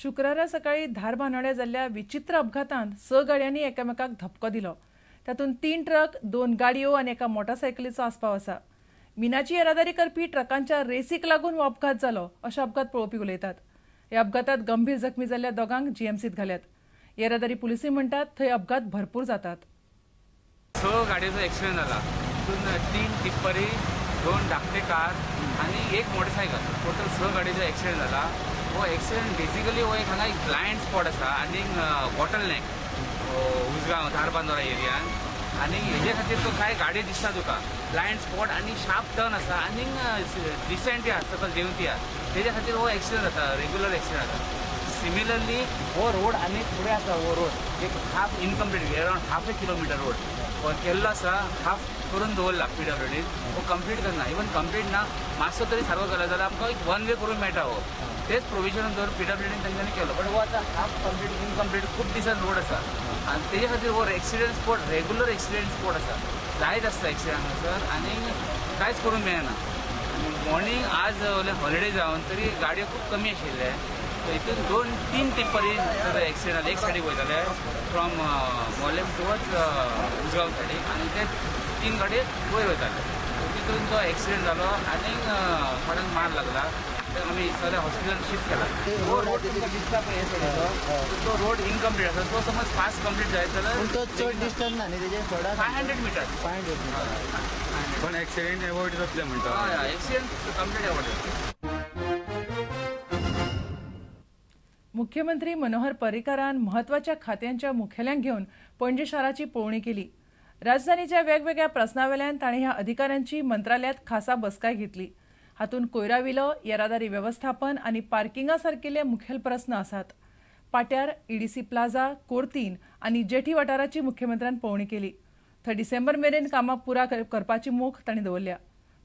शुक्रारा सकाळी धार बांदोड्या जाल्ल्या विचित्र अपघातांत 6 गाडयांनी एकामेकाक धपको दिलो। तातूंत 3 ट्रक, 2 गाडयो आनी एका मोटारसायकलीचो आस्पाव आसा। मिनाची येरादारी करपी ट्रकांच्या रेसीक लागून हो अपघात जालो अशे अपघात पळोवपी उलयतात। ह्या अपघातांत गंभीर जखमी जाल्ल्या दोगांक जीएमसीत घाल्यात। येरादारी पुलिसी म्हणटात थंय अपघात भरपूर जातात। 6 गाडयांचो एक्सिडेंट जाला। तातूंत 3 टिप्परी, 2 धाकटे कार आनी 1 मोटरसायकल, टोटल 6 गाडयांचो एक्सिडेंट जाला। वो एक्सिडेंट बेसिकली वो एक हांगा एक ब्लायंड स्पॉट आसा आनी बॉटलनेक उजगांव धारबांदोरा एरियान आनी हेजे खातीर तो कांय गाडयो दिसता तुका ब्लायंड स्पॉट आनी शार्प टर्न आसा आनी डिसेंट आसा सकयल देंवती आसा तेजे खातीर हो एक्सिडेंट जाता, रेग्युलर एक्सिडेंट जाता। सिमिलरली हो रोड आनी फुडें आसा हो रोड एक हाफ इनकम्प्लीट अराउंड हाफ ए किलोमीटर रोड हो केल्लो आसा, हाफ करून दवरला PWDन हो कंप्लीट करना। इवन कंप्लीट ना मातसो तरी सारको केलो जाल्यार आमकां एक 1 वे करून मेळटा हो तेच प्रोविजन दवर PWDन तेंच्यांनी केलो। बट हो आतां हाफ कंप्लीट इनकम्प्लीट खूब दिसान रोड आसा आनी तेजे खातीर हो accident spot regular accident spot आसा। जायत आसता एक्सिडेंट हांगासर आनी कांयच करूंक मेळना। मॉर्निंग आज हॉलिडे जावन तरी गाडयो खूब कमी आशिल्ले। हितून 2-3 टिप्परी एक्सिडेंट जाले। एक सायडीक वयताले फ्रॉम मोलेम टुवर्ड्स उजगांव सायडीक आनी ते 3 गाडये वयर वयताले। तितून तो एक्सिडेंट जालो आनी कोणाक मार लागला। आमी सगळ्या हॉस्पिटलान शिफ्ट केला। हो रोड दिसता पळय हे सायडीचो तो रोड इनकम्प्लीट आसा। तो समज फास्ट कंप्लीट जायत जाल्यार तो चड डिस्टन्स ना न्ही तेजे थोडा 500 मीटर पण एक्सिडेंट एवॉइड जातले म्हणटा। हय एक्सिडेंट कंप्लीट एवॉइड। मुख्यमंत्री मनोहर पर्रीकारान महत्वाच्या खात्यांच्या मुखेल्यांक घेवन पणजी शाराची पळोवणी केली। राजधानीच्या वेगवेगळ्या प्रस्नावेल्यान ताणें ह्या अधिकाऱ्यांची मंत्रालयात खासा बसकाय घेतली। हातूंत कोयराविलो, येरादारी व्यवस्थापन आनी पार्किंगा सारकिल्ले मुखेल प्रस्न आसात। पाट्यार EDC प्लाझा, कोर्तीन आनी जेठी वाठाराची मुख्यमंत्र्यान पळोवणी केली। थंय डिसेंबर मेरेन कामां पुरा करपाची मोख तांणी दवरल्या।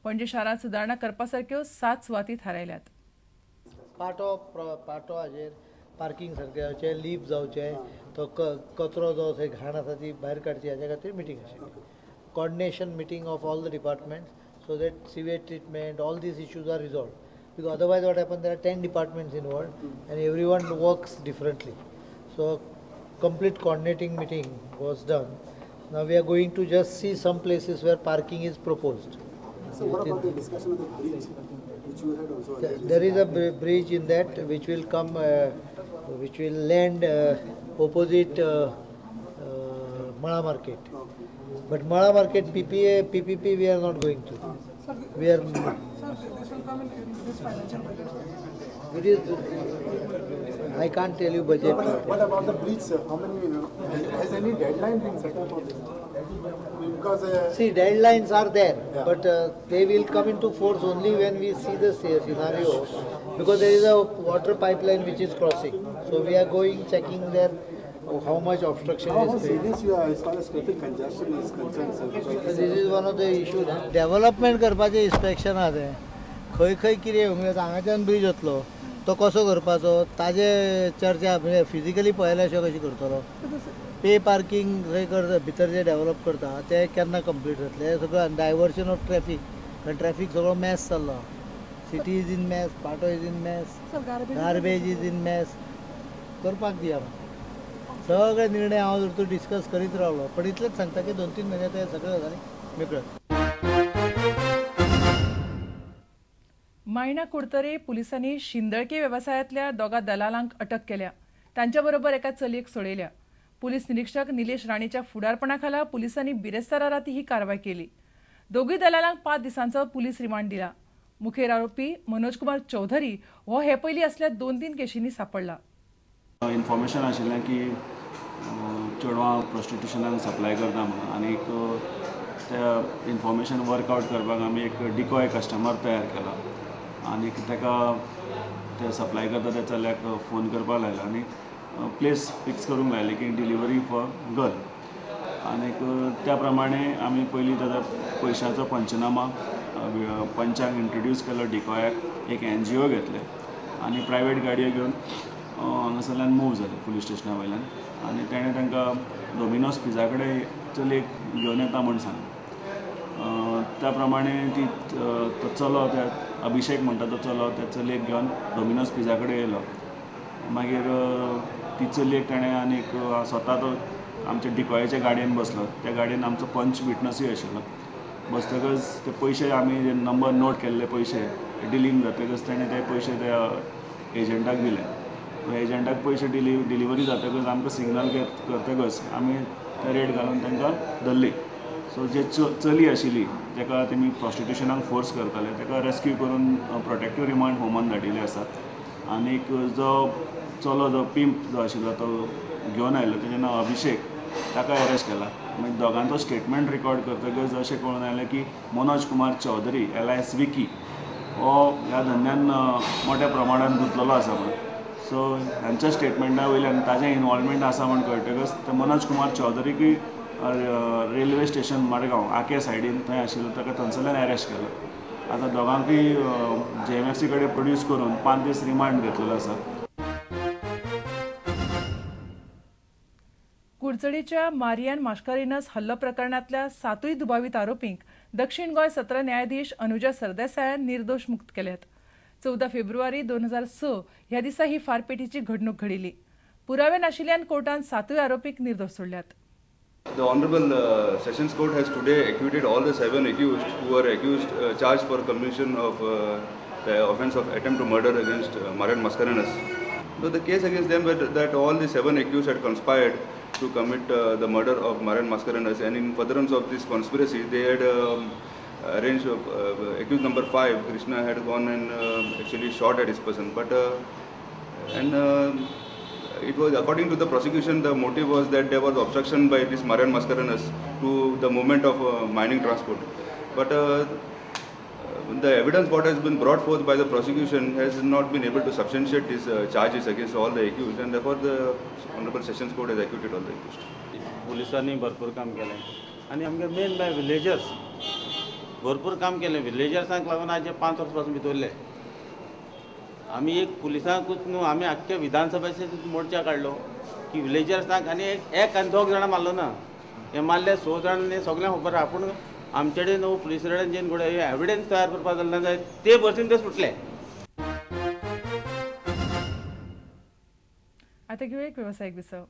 पणजी शारांत सुदारणा करपा सारक्यो 7 सुवाती थारायल्यात। पाटो हाजेर पार्किंग सारकें जावचें, लिफ्ट जावचें, तो कचरो जो थंय घाण आसा ती भायर काडची हाच्या खातीर मिटींग आशिल्ली। Coordination meeting of all the departments so that sewage treatment, all these issues are resolved. Because otherwise what happens, there are 10 departments involved and everyone works differently. So complete coordinating meeting was done. Now we are going to just see some places where parking is proposed. So what about the discussion of the bridge, which you had also? There is a bridge in that which will come, which will land opposite Mala Market. But Mala Market PPP we are not going to. We are. Sir, this will come in this financial budget. It is. I can't tell you budget. What about the bridge, sir? How many? Has any deadline been set up for this? Because see, deadlines are there, yeah. But they will come into force only when we see the scenario. Because there is a water pipeline which is crossing, so we are going checking there. How much obstruction is there? Serious you are as far as traffic congestion is concerned, sir? This is one of the issues. Development करपाचे inspection आहा खंय खंय कितें हांगाच्यान bridge येतलो तो कसो करपाचो ताजे चर्चा म्हणजे फिजिकली पळयल्या शिवाय कशी करतलो। पे पार्किंग थंय करता भितर जे डेव्हलप करता ते केन्ना कंप्लीट जातले सगळं डायवर्शन ऑफ ट्रॅफिक आनी ट्रॅफिक सगळो मॅस चल्ला। सिटी इज इन मॅस, पाटो is in mess, garbage is in mess करपाक दिया। सगळे निर्णय हांव जर तूं डिस्कस करीत रावलो पण इतलेंच सांगता की 2-3 म्हयने ते सगळे गजाली मेकळत। मायणा कुडतरे पुलिसांनी शिंदळके वेवसायांतल्या दोगा दलालांक अटक केल्या। तांच्या बरोबर एका चलयेक सोडयल्या। पुलीस निरीक्षक निलेश राणेच्या फुडारपणाखाला पुलिसांनी बिरेस्तारा राती ही कारवाय केली। दोगूय दलालांक 5 दिसांचो पुलीस रिमांड दिला। मुखेल आरोपी मनोज कुमार चौधरी हो हे पयलीं असल्या 2-3 केशींनी सापडला। इन्फॉर्मेशन आशिल्लें की चेडवां प्रोस्टिट्युशनाक सप्लाय करता म्हणून आनी त्या इन्फॉर्मेशन वर्कआउट करपाक आमी एक डिकॉय कस्टमर तयार केला आनी ताका ते सप्लाय करता त्या चल्याक फोन करपाक लायलो आनी प्लेस फिक्स करूंक लायली की डिलिव्हरी फॉर गर्ल आनी त्या प्रमाणे आमी पयलीं ताजो पयशांचो पंचनामा पंचाक इंट्रोड्यूस केलो डिकॉयाक एक NGO घेतले आनी प्रायवेट गाडयो घेवन हांगासरल्यान मूव जाले पुलीस स्टेशना वयल्यान आनी तेणें तांकां डॉमिनोज पिझ्झा कडेन चलयेक घेवन येता म्हूण सांगलें। त्या प्रमाणे तो चलो त्या अभिषेक म्हणटा तो चलो त्या चलयेक घेवन डॉमिनोज पिझ्झा कडेन येयलो मागीर ती चलयेक ताणें आनीक स्वता तो आमच्या डिकॉयाच्या गाडयेन बसलो. त्या गाडयेन आमचो पंच विटनसूय आशिल्लो. बसतकच ते पयशे आमी नंबर नोट केल्ले पयशे डिलींग जातकच ताणें ते पयशे त्या एजंटाक दिले. एजंटाक पयशे डिलिव्हरी जातकच आमकां सिग्नल करतकच आमी ते रेड घालून तांकां धरली. सो जे चली आशिल्ली ताका तेमी प्रॉस्टिट्युशनाक फोर्स करताले ताका रेस्क्यू करून प्रोटेक्टीव रिमांड होमान धाडिल्ले आसात. आनीक जो चलो जो पिंप जो आशिल्लो तो घेवन आयिल्लो तेजें नांव अभिषेक, ताका अरेस्ट केला. मागीर दोगांचो स्टेटमेंट रिकॉर्ड करतकच अशें कळून आयलें की मनोज कुमार चौधरी एलायस विकी हो ह्या धंद्यान मोठ्या प्रमाणात गुंतलेलो आसा म्हणून. सो ह्यांच्या स्टेटमेंटा वयल्यान ताजें इनवॉल्वमेंट आसा म्हण कळटकच ते मनोज कुमार चौधरीक रेल्वे स्टेशन मडगांव आके सायडीन थंय आशिल्लो ताका थंयसरल्यान अरेस्ट केलो. आतां दोगांकूय JMFC कडेन प्रोड्यूस करून 5 दीस रिमांड घेतलेलो आसा. कुडचडीच्या मारियान मास्कारिनस हल्लो प्रकरणातल्या 7 दुबावित आरोपींक दक्षिण गोंय सत्र न्यायाधीश अनुजा सरदेसायान निर्दोष मुक्त केल्यात. 14 फेब्रुवारी 2006 ह्या दिसा ही फारपेटीची घडणूक घडिल्ली. पुरावे नाशिल्ल्यान कोर्टान 7 आरोपींक निर्दोष सोडल्यात. The Honorable Sessions Court has today acquitted all the 7 accused who are charged for commission of the offence of attempt to murder against Marian Mascarenhas. So the case against them was that all the 7 accused had conspired to commit the murder of Marian Mascarenhas, and in furtherance of this conspiracy, they had arranged accused number 5, Krishna, had gone and actually shot at his person, but it was, according to the prosecution, the motive was that there was obstruction by this Marian Mascarenhas to the movement of mining transport. But the evidence what has been brought forth by the prosecution has not been able to substantiate these charges against all the accused, and therefore the Honorable Sessions Court has acquitted all the accused. पुलिसांनी भरपूर काम केलें आनी आमगे main bye villagers भरपूर काम केलें. विलेजर्सांक लागून आज 5 वर्सां पासून भितरले. आमी एक पुलिसांकूच न्हू, आमी आख्ख्या विधानसभेचे मोर्चा काडलो की विलेजर्सांक आनी एक आनी 2 जाणां मारलो ना. हे मारले 6 जाणांनी सगळ्यांक खबर आहा. पूण आमचे कडेन न्हू पुलीस कडेन जेन घोडे एविडन्स तयार करपाक जालें जाय ते भशेन ते सुटले. आता घेऊ एक व्यावसायिक विसव.